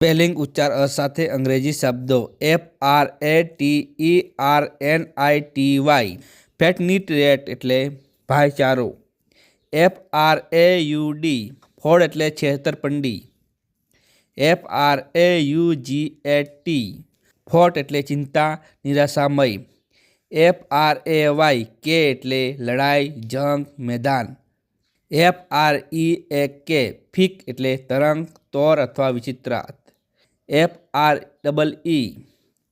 Spelling ઉચ્ચાર સાથે અંગ્રેજી શબ્દો FRATERNITY ફ્રેટર્નિટી એટલે ભાઈચારો, FRAUD ફ્રોડ એટલે છેતરપિંડી, FRAUGAT ફોટ એટલે ચિંતા નિરાશામય, FRAYK એટલે લડાઈ જંગ મેદાન, FREAK ફીક એટલે તરંગ તોર અથવા વિચિત્ર, FREE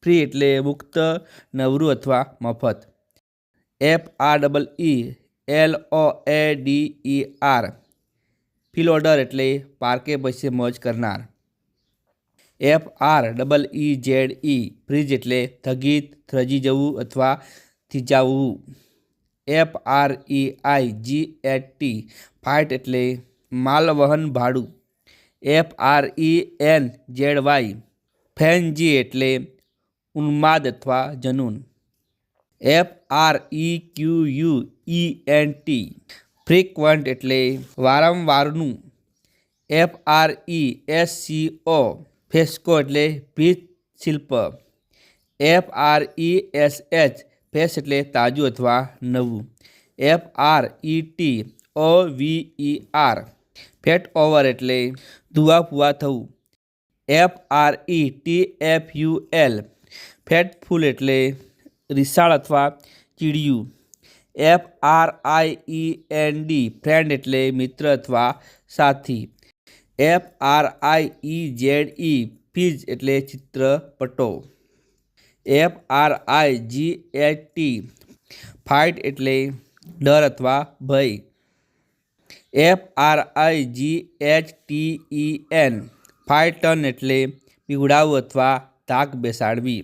ફ્રી એટલે મુક્ત નવરું અથવા મફત, FREELOADER ફિલોડર એટલે પાર્કે પછી મોજ કરનાર, FREEZE ફ્રીજ એટલે થગી થ્રજી જવું અથવા થીજાવવું, FREIGHT ફાઇટ એટલે માલવહન ભાડું, FRENZY ફ્રેન્જી એટલે ઉન્માદ અથવા જનૂન, FREQUENT ફ્રીક્વન્ટ એટલે વારંવારનું, FRESCO ફેસ્કો એટલે ભીંત શિલ્પ, FRESH ફ્રેશ એટલે તાજું અથવા નવું, FRETOVER ફેટ ઓવર એટલે ધુઆ ફુવા થવું, FRETFUL ફેટફુલ એટલે રીસાળ અથવા ચીડિયું, FRIEND ફ્રેન્ડ એટલે મિત્ર અથવા સાથી, FRIEZE ફીઝ એટલે ચિત્રપટો, FRIGHT ફાઇટ એટલે ડર અથવા ભય, FRIGHTEN ફાઇટન એટલે પીવડાવવું અથવા તાક બેસાડવી.